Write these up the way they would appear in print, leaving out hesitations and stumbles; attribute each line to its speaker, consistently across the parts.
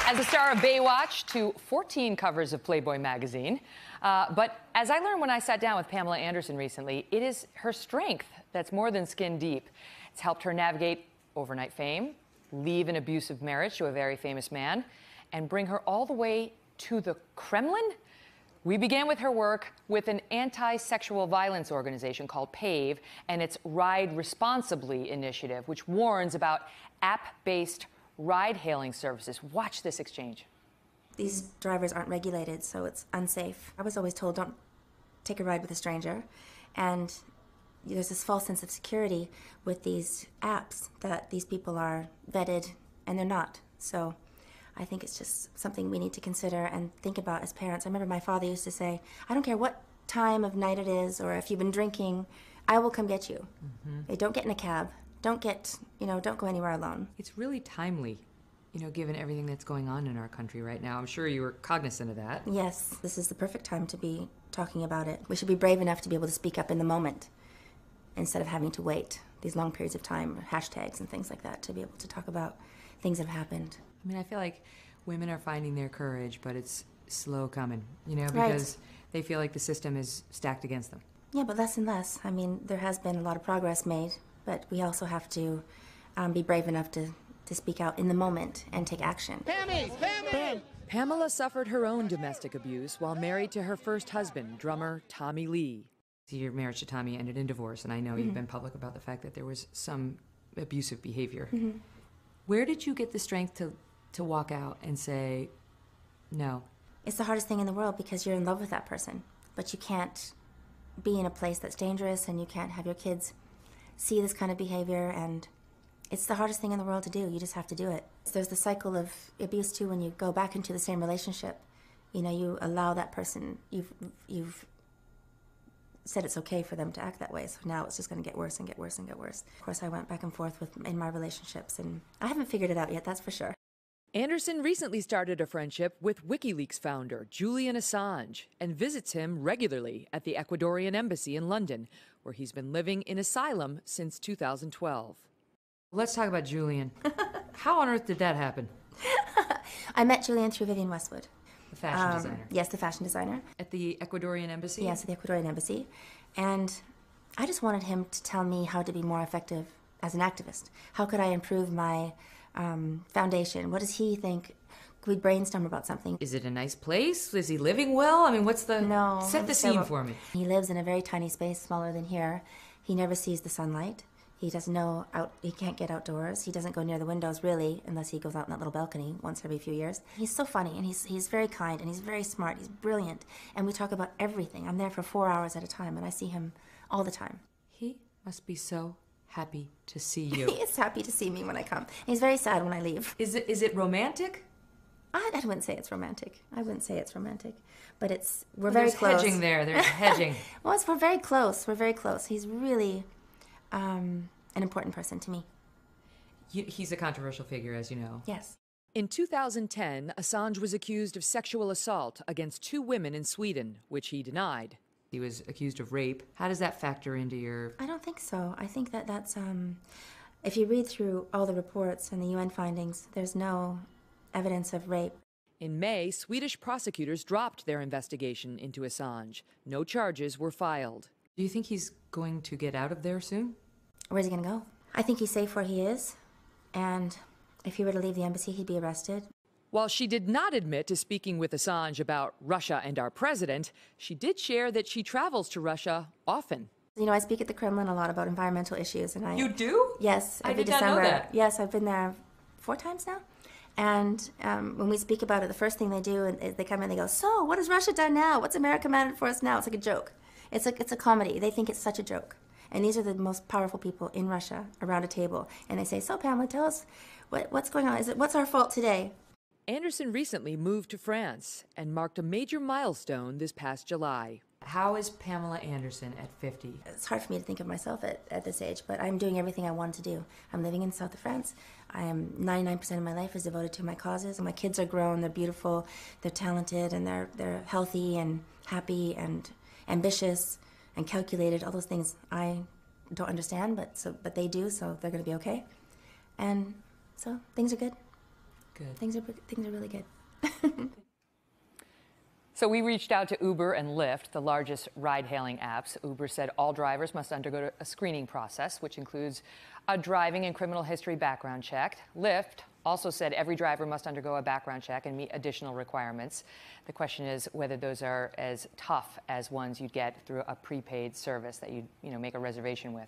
Speaker 1: As a star of Baywatch to 14 covers of Playboy magazine. But as I learned when I sat down with Pamela Anderson recently, it is her strength that's more than skin deep. It's helped her navigate overnight fame, leave an abusive marriage to a very famous man, and bring her all the way to the Kremlin. We began with her work with an anti-sexual violence organization called PAVE and its Ride Responsibly initiative, which warns about app-based ride-hailing services. Watch this exchange.
Speaker 2: These drivers aren't regulated, so it's unsafe. I was always told, don't take a ride with a stranger. And there's this false sense of security with these apps that these people are vetted, and they're not. So I think it's just something we need to consider and think about as parents. I remember my father used to say, I don't care what time of night it is or if you've been drinking, I will come get you. Hey, don't get in a cab. Don't go anywhere alone.
Speaker 3: It's really timely, given everything that's going on in our country right now. I'm sure you were cognizant of that.
Speaker 2: Yes, this is the perfect time to be talking about it. We should be brave enough to be able to speak up in the moment instead of having to wait these long periods of time, or hashtags and things like that, to be able to talk about things that have happened.
Speaker 3: I mean, I feel like women are finding their courage, but it's slow coming, because
Speaker 2: Right.
Speaker 3: they feel like the system is stacked against them.
Speaker 2: Yeah, but less and less. I mean, there has been a lot of progress made, but we also have to be brave enough to speak out in the moment and take action.
Speaker 4: Pamela suffered her own domestic abuse while married to her first husband, drummer Tommy Lee.
Speaker 3: So your marriage to Tommy ended in divorce, and I know you've been public about the fact that there was some abusive behavior. Where did you get the strength to walk out and say, no?
Speaker 2: It's the hardest thing in the world because you're in love with that person, but you can't be in a place that's dangerous and you can't have your kids see this kind of behavior, and it's the hardest thing in the world to do. You just have to do it. There's the cycle of abuse too when you go back into the same relationship. You allow that person, you've said it's okay for them to act that way, so now it's just going to get worse and get worse and get worse. Of course, I went back and forth in my relationships, and I haven't figured it out yet, that's for sure.
Speaker 4: Anderson recently started a friendship with WikiLeaks founder Julian Assange and visits him regularly at the Ecuadorian embassy in London, where he's been living in asylum since 2012.
Speaker 3: Let's talk about Julian. How on earth did that happen?
Speaker 2: I met Julian through Vivienne Westwood.
Speaker 3: The fashion designer.
Speaker 2: Yes, the fashion designer.
Speaker 3: At the Ecuadorian embassy?
Speaker 2: Yes, at the Ecuadorian embassy. And I just wanted him to tell me how to be more effective as an activist. How could I improve my foundation? What does he think? Could we brainstorm about something?
Speaker 3: Is it a nice place? Is he living well? I mean, what's the...
Speaker 2: No.
Speaker 3: Set the scene for me.
Speaker 2: He lives in a very tiny space, smaller than here. He never sees the sunlight. He doesn't know he can't get outdoors. He doesn't go near the windows, really, unless he goes out in that little balcony once every few years. He's so funny, and he's very kind, and he's very smart. He's brilliant, and we talk about everything. I'm there for 4 hours at a time, and I see him all the time.
Speaker 3: He must be so happy to see you.
Speaker 2: He is happy to see me when I come. And he's very sad when I leave.
Speaker 3: Is it romantic?
Speaker 2: I wouldn't say it's romantic. But we're very close.
Speaker 3: There's hedging there. There's hedging.
Speaker 2: Well, we're very close. We're very close. He's really an important person to me.
Speaker 3: He's a controversial figure, as you know.
Speaker 2: Yes.
Speaker 4: In 2010, Assange was accused of sexual assault against 2 women in Sweden, which he denied.
Speaker 3: He was accused of rape. How does that factor into your...
Speaker 2: I don't think so. I think that's, if you read through all the reports and the UN findings, there's no evidence of rape.
Speaker 4: In May, Swedish prosecutors dropped their investigation into Assange. No charges were filed.
Speaker 3: Do you think he's going to get out of there soon?
Speaker 2: Where's he going to go? I think he's safe where he is, and if he were to leave the embassy, he'd be arrested.
Speaker 4: While she did not admit to speaking with Assange about Russia and our president, she did share that she travels to Russia often.
Speaker 2: I speak at the Kremlin a lot about environmental issues, and
Speaker 3: You do?
Speaker 2: Yes, every
Speaker 3: I did not
Speaker 2: December.
Speaker 3: know that.
Speaker 2: Yes, I've been there 4 times now. And when we speak about it, the first thing they do, is they come in and they go, so, what has Russia done now? What's America mad for us now? It's like a joke. It's a comedy. They think it's such a joke. And these are the most powerful people in Russia around a table. And they say, so Pamela, tell us what's going on. What's our fault today?
Speaker 4: Anderson recently moved to France and marked a major milestone this past July.
Speaker 3: How is Pamela Anderson at 50?
Speaker 2: It's hard for me to think of myself at this age, but I'm doing everything I want to do. I'm living in south of France. 99% of my life is devoted to my causes. My kids are grown, they're beautiful, they're talented, and they're healthy and happy and ambitious and calculated. All those things I don't understand, but they do, so they're going to be okay. And so things are good.
Speaker 3: Good.
Speaker 2: Things are really good.
Speaker 1: So we reached out to Uber and Lyft, the largest ride-hailing apps. Uber said all drivers must undergo a screening process, which includes a driving and criminal history background check. Lyft also said every driver must undergo a background check and meet additional requirements. The question is whether those are as tough as ones you'd get through a prepaid service that you make a reservation with.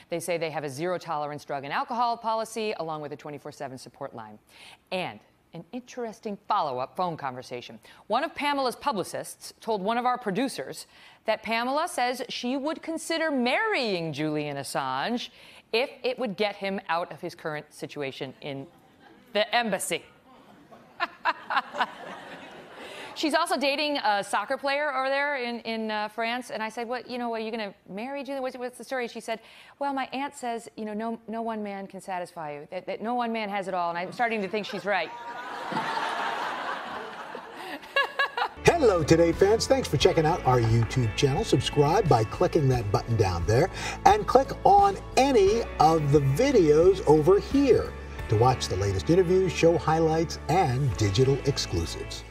Speaker 1: They say they have a zero-tolerance drug and alcohol policy, along with a 24/7 support line. And an interesting follow-up phone conversation. One of Pamela's publicists told one of our producers that Pamela says she would consider marrying Julian Assange if it would get him out of his current situation in the embassy. She's also dating a soccer player over there in France. And I said, are you going to marry Julian? What's the story? She said, well, my aunt says, no one man can satisfy you, that no one man has it all. And I'm starting to think she's right.
Speaker 5: Hello, Today fans. Thanks for checking out our YouTube channel. Subscribe by clicking that button down there and click on any of the videos over here to watch the latest interviews, show highlights, and digital exclusives.